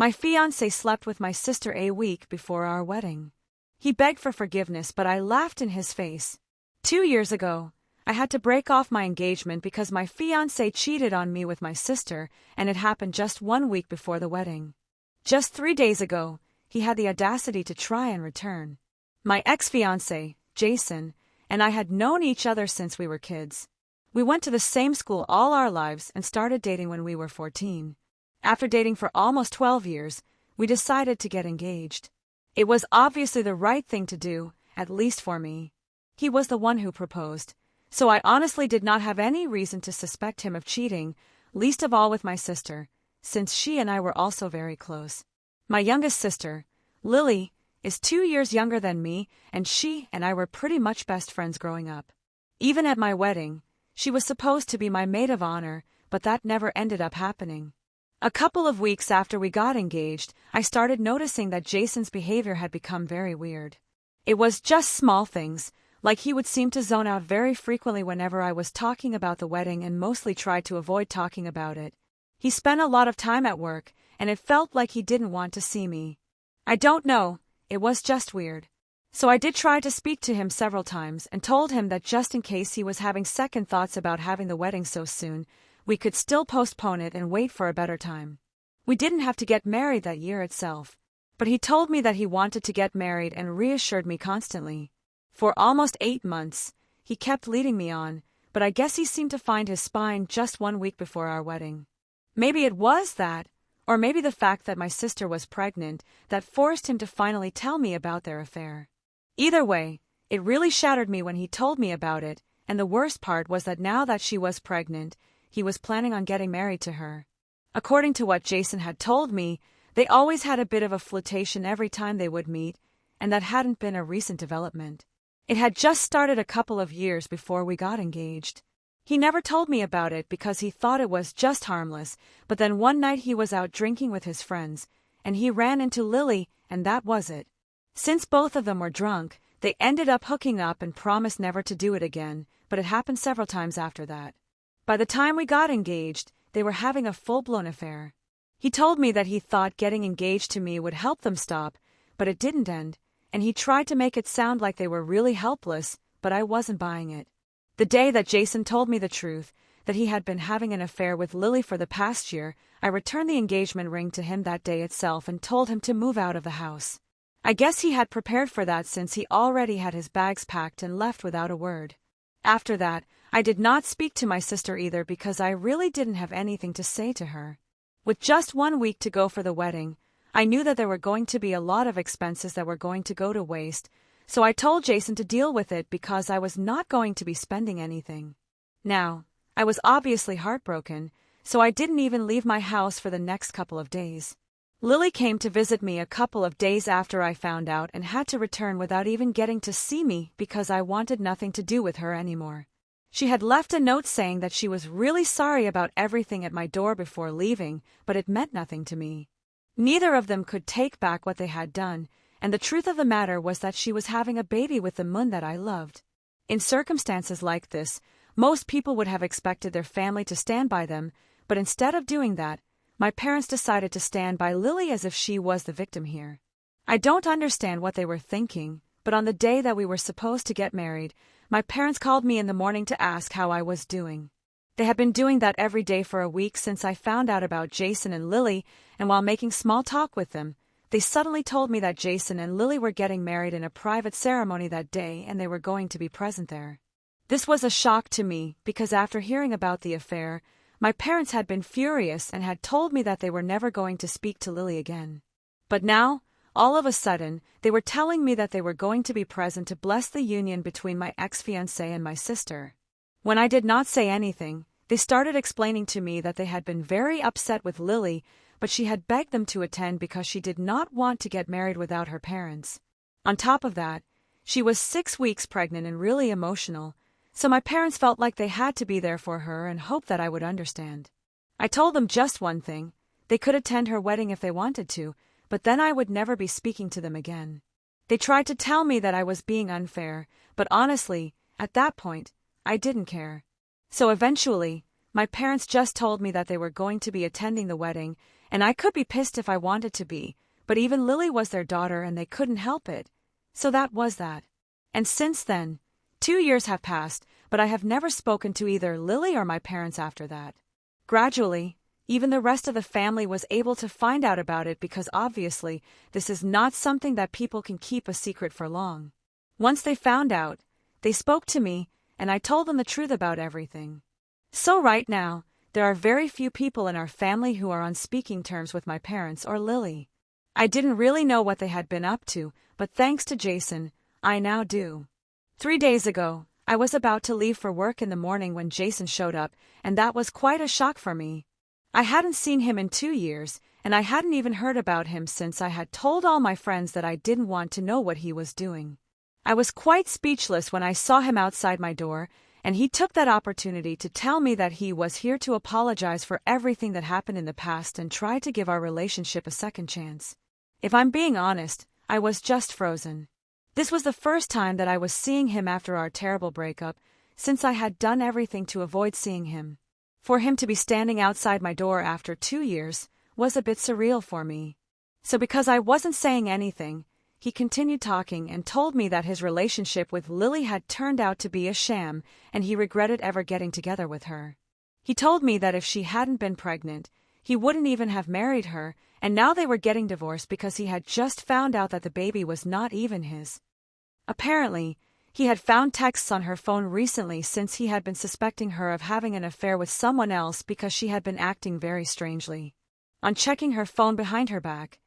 My fiancé slept with my sister a week before our wedding. He begged for forgiveness, but I laughed in his face. 2 years ago, I had to break off my engagement because my fiancé cheated on me with my sister, and it happened just 1 week before the wedding. Just 3 days ago, he had the audacity to try and return. My ex-fiancé, Jason, and I had known each other since we were kids. We went to the same school all our lives and started dating when we were 14. After dating for almost 12 years, we decided to get engaged. It was obviously the right thing to do, at least for me. He was the one who proposed, so I honestly did not have any reason to suspect him of cheating, least of all with my sister, since she and I were also very close. My youngest sister, Lily, is 2 years younger than me, and she and I were pretty much best friends growing up. Even at my wedding, she was supposed to be my maid of honor, but that never ended up happening. A couple of weeks after we got engaged, I started noticing that Jason's behavior had become very weird. It was just small things, like he would seem to zone out very frequently whenever I was talking about the wedding and mostly tried to avoid talking about it. He spent a lot of time at work, and it felt like he didn't want to see me. I don't know, it was just weird. So I did try to speak to him several times and told him that just in case he was having second thoughts about having the wedding so soon, we could still postpone it and wait for a better time. We didn't have to get married that year itself, but he told me that he wanted to get married and reassured me constantly. For almost 8 months, he kept leading me on, but I guess he seemed to find his spine just 1 week before our wedding. Maybe it was that, or maybe the fact that my sister was pregnant, that forced him to finally tell me about their affair. Either way, it really shattered me when he told me about it, and the worst part was that now that she was pregnant, he was planning on getting married to her. According to what Jason had told me, they always had a bit of a flirtation every time they would meet, and that hadn't been a recent development. It had just started a couple of years before we got engaged. He never told me about it because he thought it was just harmless, but then one night he was out drinking with his friends, and he ran into Lily, and that was it. Since both of them were drunk, they ended up hooking up and promised never to do it again, but it happened several times after that. By the time we got engaged, they were having a full-blown affair. He told me that he thought getting engaged to me would help them stop, but it didn't end, and he tried to make it sound like they were really helpless, but I wasn't buying it. The day that Jason told me the truth, that he had been having an affair with Lily for the past year, I returned the engagement ring to him that day itself and told him to move out of the house. I guess he had prepared for that since he already had his bags packed and left without a word. After that, I did not speak to my sister either because I really didn't have anything to say to her. With just 1 week to go for the wedding, I knew that there were going to be a lot of expenses that were going to go to waste, so I told Jason to deal with it because I was not going to be spending anything. Now, I was obviously heartbroken, so I didn't even leave my house for the next couple of days. Lily came to visit me a couple of days after I found out and had to return without even getting to see me because I wanted nothing to do with her anymore. She had left a note saying that she was really sorry about everything at my door before leaving, but it meant nothing to me. Neither of them could take back what they had done, and the truth of the matter was that she was having a baby with the man that I loved. In circumstances like this, most people would have expected their family to stand by them, but instead of doing that, my parents decided to stand by Lily as if she was the victim here. I don't understand what they were thinking, but on the day that we were supposed to get married, my parents called me in the morning to ask how I was doing. They had been doing that every day for a week since I found out about Jason and Lily, and while making small talk with them, they suddenly told me that Jason and Lily were getting married in a private ceremony that day and they were going to be present there. This was a shock to me because after hearing about the affair, my parents had been furious and had told me that they were never going to speak to Lily again. But now, all of a sudden, they were telling me that they were going to be present to bless the union between my ex-fiancé and my sister. When I did not say anything, they started explaining to me that they had been very upset with Lily, but she had begged them to attend because she did not want to get married without her parents. On top of that, she was 6 weeks pregnant and really emotional, so my parents felt like they had to be there for her and hoped that I would understand. I told them just one thing: they could attend her wedding if they wanted to, but then I would never be speaking to them again. They tried to tell me that I was being unfair, but honestly, at that point, I didn't care. So eventually, my parents just told me that they were going to be attending the wedding, and I could be pissed if I wanted to be, but even Lily was their daughter and they couldn't help it. So that was that. And since then, 2 years have passed, but I have never spoken to either Lily or my parents after that. Gradually, even the rest of the family was able to find out about it because obviously, this is not something that people can keep a secret for long. Once they found out, they spoke to me, and I told them the truth about everything. So right now, there are very few people in our family who are on speaking terms with my parents or Lily. I didn't really know what they had been up to, but thanks to Jason, I now do. 3 days ago, I was about to leave for work in the morning when Jason showed up, and that was quite a shock for me. I hadn't seen him in 2 years, and I hadn't even heard about him since I had told all my friends that I didn't want to know what he was doing. I was quite speechless when I saw him outside my door, and he took that opportunity to tell me that he was here to apologize for everything that happened in the past and try to give our relationship a second chance. If I'm being honest, I was just frozen. This was the first time that I was seeing him after our terrible breakup, since I had done everything to avoid seeing him. For him to be standing outside my door after 2 years was a bit surreal for me. So because I wasn't saying anything, he continued talking and told me that his relationship with Lily had turned out to be a sham and he regretted ever getting together with her. He told me that if she hadn't been pregnant, he wouldn't even have married her, and now they were getting divorced because he had just found out that the baby was not even his. Apparently, he had found texts on her phone recently since he had been suspecting her of having an affair with someone else because she had been acting very strangely. On checking her phone behind her back,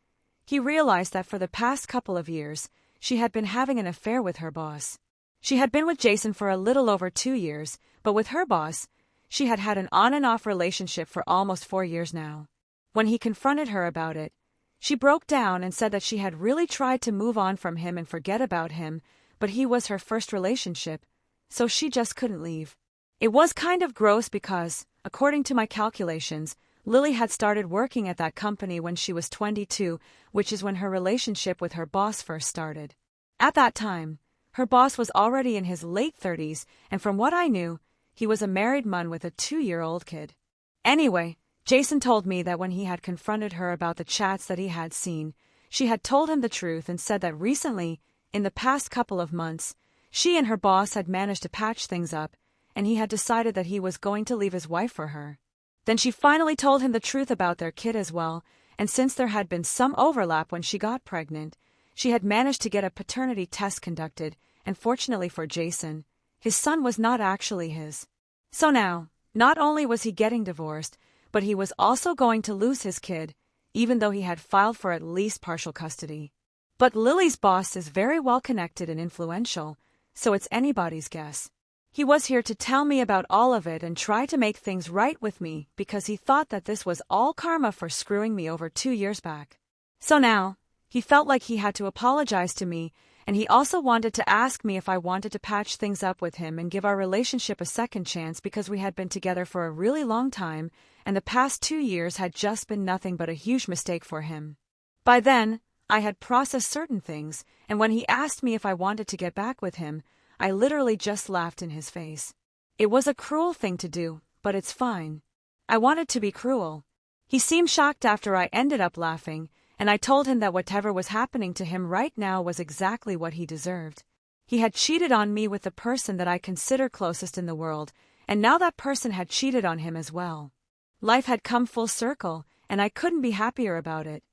he realized that for the past couple of years, she had been having an affair with her boss. She had been with Jason for a little over 2 years, but with her boss, she had had an on and off relationship for almost 4 years now. When he confronted her about it, she broke down and said that she had really tried to move on from him and forget about him, but he was her first relationship, so she just couldn't leave. It was kind of gross because, according to my calculations, Lily had started working at that company when she was 22, which is when her relationship with her boss first started. At that time, her boss was already in his late 30s, and from what I knew, he was a married man with a 2-year-old kid. Anyway, Jason told me that when he had confronted her about the chats that he had seen, she had told him the truth and said that recently, in the past couple of months, she and her boss had managed to patch things up, and he had decided that he was going to leave his wife for her. Then she finally told him the truth about their kid as well, and since there had been some overlap when she got pregnant, she had managed to get a paternity test conducted, and fortunately for Jason, his son was not actually his. So now, not only was he getting divorced, but he was also going to lose his kid, even though he had filed for at least partial custody. But Lily's boss is very well connected and influential, so it's anybody's guess. He was here to tell me about all of it and try to make things right with me because he thought that this was all karma for screwing me over 2 years back. So now, he felt like he had to apologize to me, and he also wanted to ask me if I wanted to patch things up with him and give our relationship a second chance because we had been together for a really long time, and the past 2 years had just been nothing but a huge mistake for him. By then, I had processed certain things, and when he asked me if I wanted to get back with him, I literally just laughed in his face. It was a cruel thing to do, but it's fine. I wanted to be cruel. He seemed shocked after I ended up laughing, and I told him that whatever was happening to him right now was exactly what he deserved. He had cheated on me with the person that I consider closest in the world, and now that person had cheated on him as well. Life had come full circle, and I couldn't be happier about it.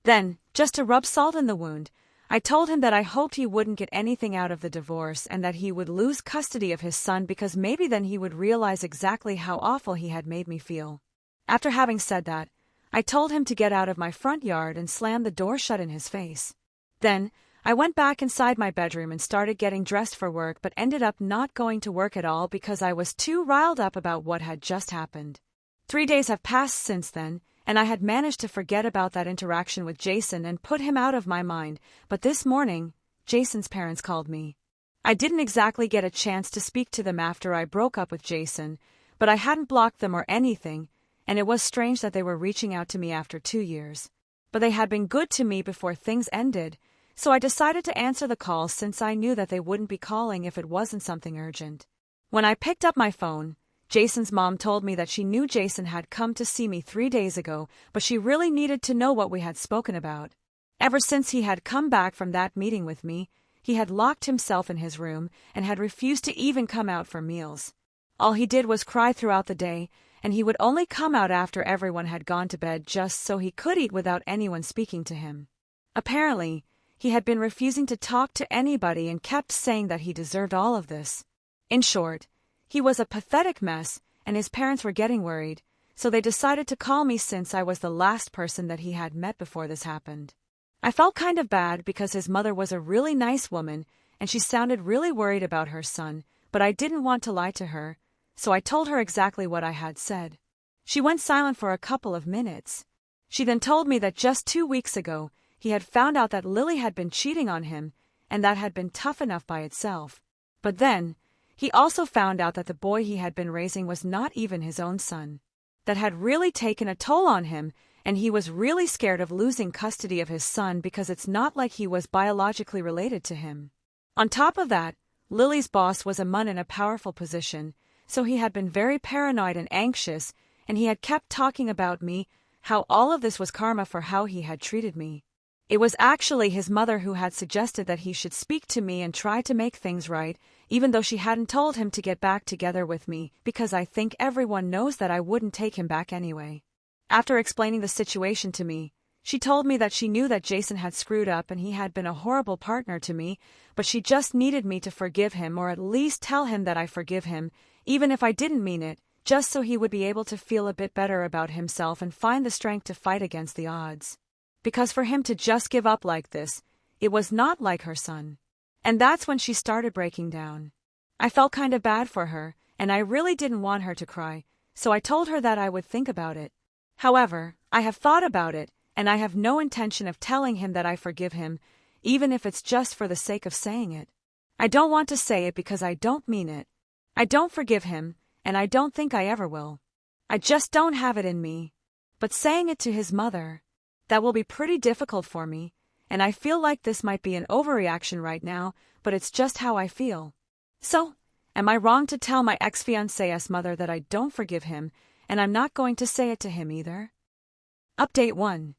Then, just to rub salt in the wound, I told him that I hoped he wouldn't get anything out of the divorce and that he would lose custody of his son because maybe then he would realize exactly how awful he had made me feel. After having said that, I told him to get out of my front yard and slammed the door shut in his face. Then, I went back inside my bedroom and started getting dressed for work but ended up not going to work at all because I was too riled up about what had just happened. 3 days have passed since then, and I had managed to forget about that interaction with Jason and put him out of my mind, but this morning, Jason's parents called me. I didn't exactly get a chance to speak to them after I broke up with Jason, but I hadn't blocked them or anything, and it was strange that they were reaching out to me after 2 years. But they had been good to me before things ended, so I decided to answer the call since I knew that they wouldn't be calling if it wasn't something urgent. When I picked up my phone, Jason's mom told me that she knew Jason had come to see me 3 days ago, but she really needed to know what we had spoken about. Ever since he had come back from that meeting with me, he had locked himself in his room and had refused to even come out for meals. All he did was cry throughout the day, and he would only come out after everyone had gone to bed just so he could eat without anyone speaking to him. Apparently, he had been refusing to talk to anybody and kept saying that he deserved all of this. In short, he was a pathetic mess, and his parents were getting worried, so they decided to call me since I was the last person that he had met before this happened. I felt kind of bad because his mother was a really nice woman, and she sounded really worried about her son, but I didn't want to lie to her, so I told her exactly what I had said. She went silent for a couple of minutes. She then told me that just 2 weeks ago, he had found out that Lily had been cheating on him, and that had been tough enough by itself. But then, he also found out that the boy he had been raising was not even his own son. That had really taken a toll on him, and he was really scared of losing custody of his son because it's not like he was biologically related to him. On top of that, Lily's boss was a man in a powerful position, so he had been very paranoid and anxious, and he had kept talking about me, how all of this was karma for how he had treated me. It was actually his mother who had suggested that he should speak to me and try to make things right, even though she hadn't told him to get back together with me, because I think everyone knows that I wouldn't take him back anyway. After explaining the situation to me, she told me that she knew that Jason had screwed up and he had been a horrible partner to me, but she just needed me to forgive him or at least tell him that I forgive him, even if I didn't mean it, just so he would be able to feel a bit better about himself and find the strength to fight against the odds. Because for him to just give up like this, it was not like her son. And that's when she started breaking down. I felt kind of bad for her, and I really didn't want her to cry, so I told her that I would think about it. However, I have thought about it, and I have no intention of telling him that I forgive him, even if it's just for the sake of saying it. I don't want to say it because I don't mean it. I don't forgive him, and I don't think I ever will. I just don't have it in me. But saying it to his mother, that will be pretty difficult for me, and I feel like this might be an overreaction right now, but it's just how I feel. So, am I wrong to tell my ex-fiancé's mother that I don't forgive him, and I'm not going to say it to him either? Update 1.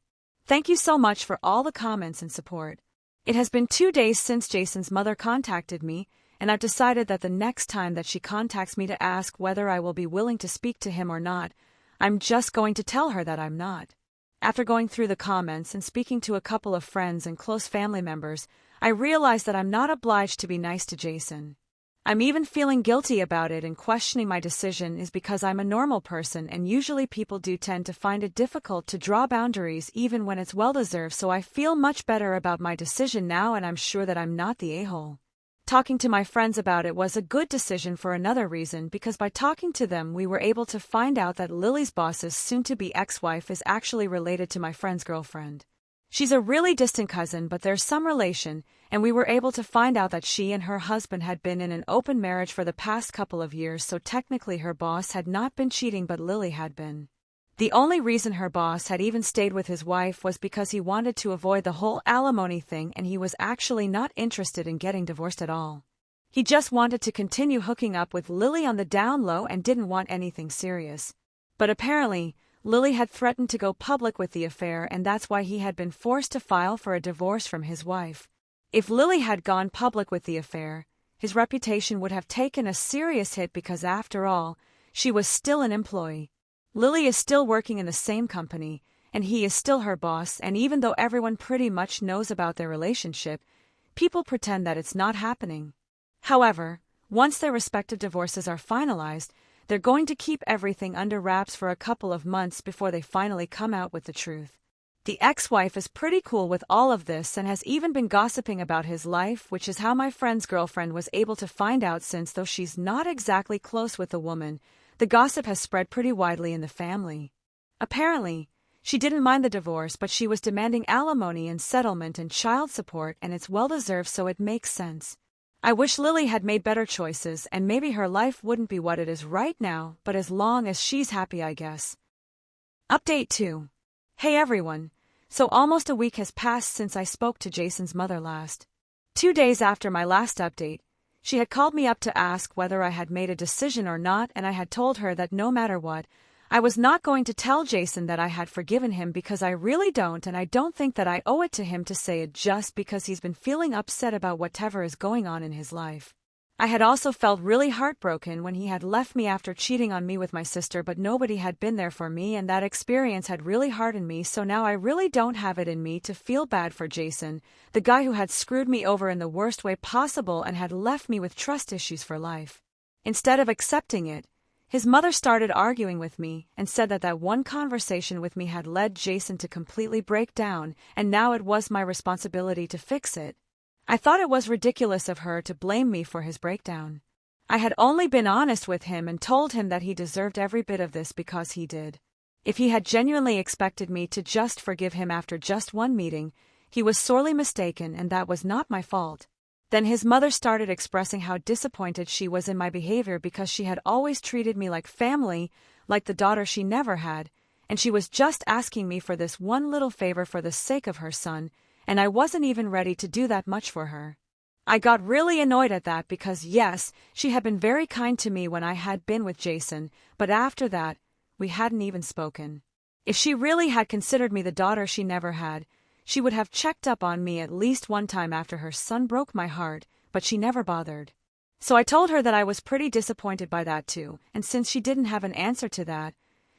Thank you so much for all the comments and support. It has been 2 days since Jason's mother contacted me, and I've decided that the next time that she contacts me to ask whether I will be willing to speak to him or not, I'm just going to tell her that I'm not. After going through the comments and speaking to a couple of friends and close family members, I realized that I'm not obliged to be nice to Jason. I'm even feeling guilty about it, and questioning my decision is because I'm a normal person, and usually people do tend to find it difficult to draw boundaries even when it's well-deserved, so I feel much better about my decision now, and I'm sure that I'm not the a-hole. Talking to my friends about it was a good decision for another reason, because by talking to them we were able to find out that Lily's boss's soon-to-be ex-wife is actually related to my friend's girlfriend. She's a really distant cousin, but there's some relation, and we were able to find out that she and her husband had been in an open marriage for the past couple of years, so technically her boss had not been cheating, but Lily had been. The only reason her boss had even stayed with his wife was because he wanted to avoid the whole alimony thing, and he was actually not interested in getting divorced at all. He just wanted to continue hooking up with Lily on the down low and didn't want anything serious. But apparently, Lily had threatened to go public with the affair, and that's why he had been forced to file for a divorce from his wife. If Lily had gone public with the affair, his reputation would have taken a serious hit because, after all, she was still an employee. Lily is still working in the same company, and he is still her boss, and even though everyone pretty much knows about their relationship, people pretend that it's not happening. However, once their respective divorces are finalized, they're going to keep everything under wraps for a couple of months before they finally come out with the truth. The ex-wife is pretty cool with all of this and has even been gossiping about his life, which is how my friend's girlfriend was able to find out, since though she's not exactly close with the woman, the gossip has spread pretty widely in the family. Apparently, she didn't mind the divorce, but she was demanding alimony and settlement and child support, and it's well-deserved, so it makes sense. I wish Lily had made better choices, and maybe her life wouldn't be what it is right now, but as long as she's happy, I guess. Update 2. Hey everyone. So almost a week has passed since I spoke to Jason's mother last. 2 days after my last update, She had called me up to ask whether I had made a decision or not, and I had told her that no matter what, I was not going to tell Jason that I had forgiven him because I really don't, and I don't think that I owe it to him to say it just because he's been feeling upset about whatever is going on in his life. I had also felt really heartbroken when he had left me after cheating on me with my sister, but nobody had been there for me, and that experience had really hardened me, so now I really don't have it in me to feel bad for Jason, the guy who had screwed me over in the worst way possible and had left me with trust issues for life. Instead of accepting it, his mother started arguing with me and said that that one conversation with me had led Jason to completely break down, and now it was my responsibility to fix it. I thought it was ridiculous of her to blame me for his breakdown. I had only been honest with him and told him that he deserved every bit of this because he did. If he had genuinely expected me to just forgive him after just one meeting, he was sorely mistaken, and that was not my fault. Then his mother started expressing how disappointed she was in my behavior because she had always treated me like family, like the daughter she never had, and she was just asking me for this one little favor for the sake of her son, and I wasn't even ready to do that much for her. I got really annoyed at that because yes, she had been very kind to me when I had been with Jason, but after that, we hadn't even spoken. If she really had considered me the daughter she never had, she would have checked up on me at least one time after her son broke my heart, but she never bothered. So I told her that I was pretty disappointed by that too, and since she didn't have an answer to that,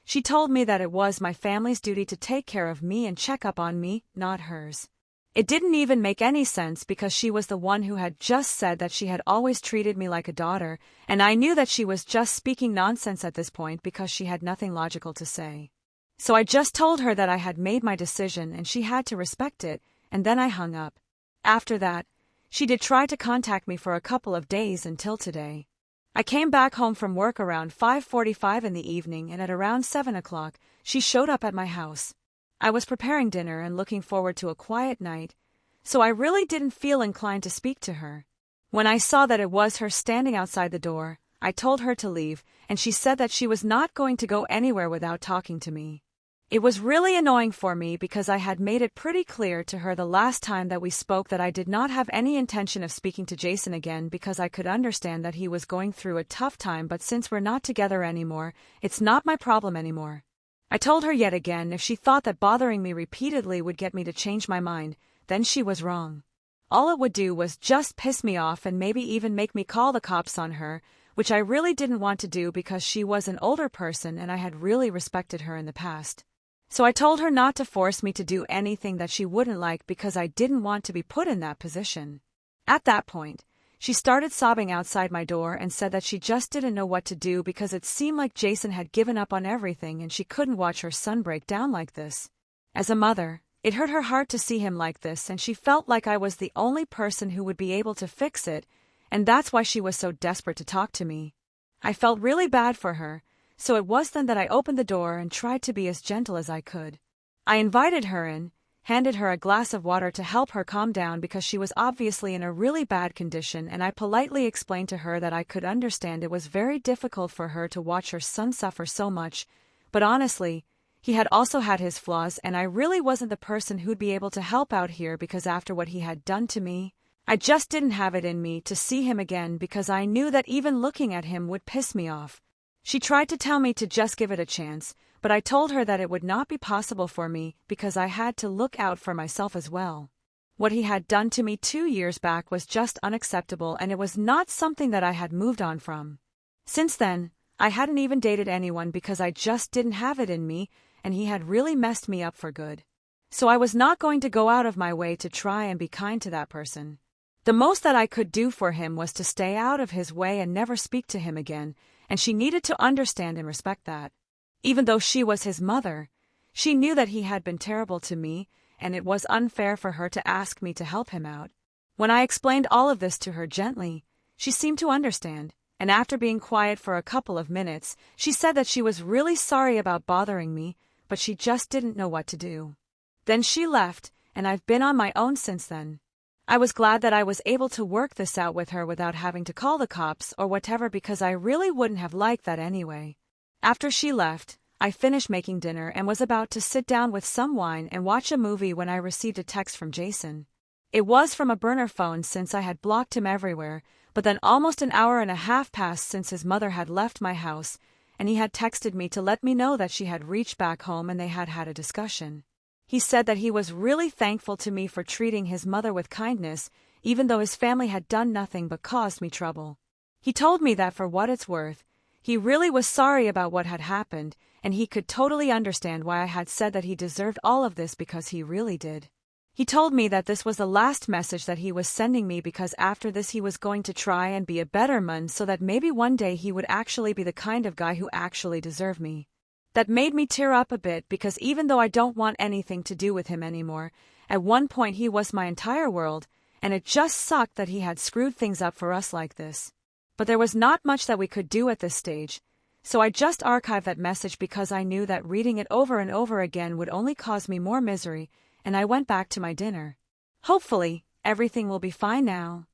she told me that it was my family's duty to take care of me and check up on me, not hers. It didn't even make any sense because she was the one who had just said that she had always treated me like a daughter, and I knew that she was just speaking nonsense at this point because she had nothing logical to say. So I just told her that I had made my decision and she had to respect it, and then I hung up. After that, she did try to contact me for a couple of days until today. I came back home from work around 5:45 in the evening, and at around 7 o'clock, she showed up at my house. I was preparing dinner and looking forward to a quiet night, so I really didn't feel inclined to speak to her. When I saw that it was her standing outside the door, I told her to leave, and she said that she was not going to go anywhere without talking to me. It was really annoying for me because I had made it pretty clear to her the last time that we spoke that I did not have any intention of speaking to Jason again because I could understand that he was going through a tough time, but since we're not together anymore, it's not my problem anymore. I told her yet again if she thought that bothering me repeatedly would get me to change my mind, then she was wrong. All it would do was just piss me off and maybe even make me call the cops on her, which I really didn't want to do because she was an older person and I had really respected her in the past. So I told her not to force me to do anything that she wouldn't like because I didn't want to be put in that position. At that point, she started sobbing outside my door and said that she just didn't know what to do because it seemed like Jason had given up on everything and she couldn't watch her son break down like this. As a mother, it hurt her heart to see him like this, and she felt like I was the only person who would be able to fix it, and that's why she was so desperate to talk to me. I felt really bad for her, so it was then that I opened the door and tried to be as gentle as I could. I invited her in, handed her a glass of water to help her calm down because she was obviously in a really bad condition, and I politely explained to her that I could understand it was very difficult for her to watch her son suffer so much, but honestly, he had also had his flaws and I really wasn't the person who'd be able to help out here because after what he had done to me, I just didn't have it in me to see him again because I knew that even looking at him would piss me off. She tried to tell me to just give it a chance, but I told her that it would not be possible for me because I had to look out for myself as well. What he had done to me 2 years back was just unacceptable, and it was not something that I had moved on from. Since then, I hadn't even dated anyone because I just didn't have it in me, and he had really messed me up for good. So I was not going to go out of my way to try and be kind to that person. The most that I could do for him was to stay out of his way and never speak to him again, and she needed to understand and respect that. Even though she was his mother, she knew that he had been terrible to me, and it was unfair for her to ask me to help him out. When I explained all of this to her gently, she seemed to understand, and after being quiet for a couple of minutes, she said that she was really sorry about bothering me, but she just didn't know what to do. Then she left, and I've been on my own since then. I was glad that I was able to work this out with her without having to call the cops or whatever because I really wouldn't have liked that anyway. After she left, I finished making dinner and was about to sit down with some wine and watch a movie when I received a text from Jason. It was from a burner phone since I had blocked him everywhere, But then almost an hour and a half passed since his mother had left my house, and he had texted me to let me know that she had reached back home and they had had a discussion. He said that he was really thankful to me for treating his mother with kindness, even though his family had done nothing but caused me trouble. He told me that for what it's worth, he really was sorry about what had happened, and he could totally understand why I had said that he deserved all of this because he really did. He told me that this was the last message that he was sending me because after this he was going to try and be a better man so that maybe one day he would actually be the kind of guy who actually deserved me. That made me tear up a bit because even though I don't want anything to do with him anymore, at one point he was my entire world, and it just sucked that he had screwed things up for us like this. But there was not much that we could do at this stage, so I just archived that message because I knew that reading it over and over again would only cause me more misery, and I went back to my dinner. Hopefully, everything will be fine now.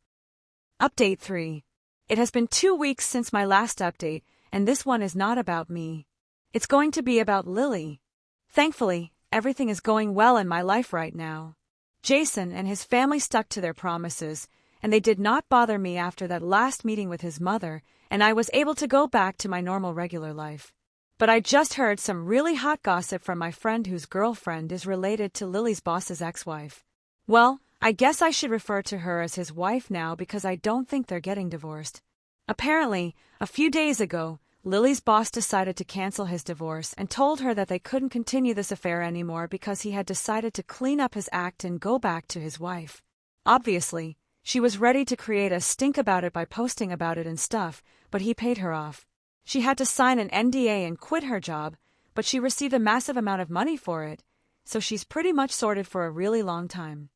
Update 3. It has been 2 weeks since my last update, and this one is not about me. It's going to be about Lily. Thankfully, everything is going well in my life right now. Jason and his family stuck to their promises, and they did not bother me after that last meeting with his mother, and I was able to go back to my normal regular life. But I just heard some really hot gossip from my friend whose girlfriend is related to Lily's boss's ex-wife. Well, I guess I should refer to her as his wife now because I don't think they're getting divorced. Apparently, a few days ago, Lily's boss decided to cancel his divorce and told her that they couldn't continue this affair anymore because he had decided to clean up his act and go back to his wife. Obviously, she was ready to create a stink about it by posting about it and stuff, but he paid her off. She had to sign an NDA and quit her job, but she received a massive amount of money for it, so she's pretty much sorted for a really long time.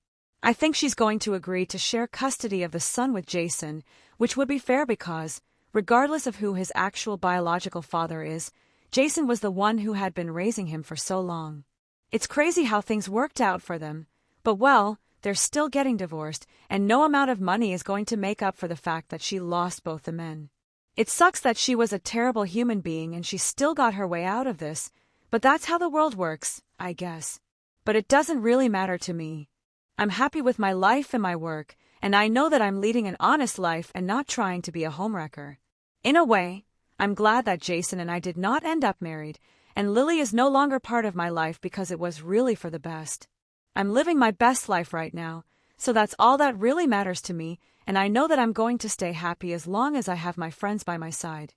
I think she's going to agree to share custody of the son with Jason, which would be fair because, regardless of who his actual biological father is, Jason was the one who had been raising him for so long. It's crazy how things worked out for them, but well, they're still getting divorced, and no amount of money is going to make up for the fact that she lost both the men. It sucks that she was a terrible human being and she still got her way out of this, but that's how the world works, I guess. But it doesn't really matter to me. I'm happy with my life and my work, and I know that I'm leading an honest life and not trying to be a homewrecker. In a way, I'm glad that Jason and I did not end up married, and Lily is no longer part of my life because it was really for the best. I'm living my best life right now, so that's all that really matters to me, and I know that I'm going to stay happy as long as I have my friends by my side.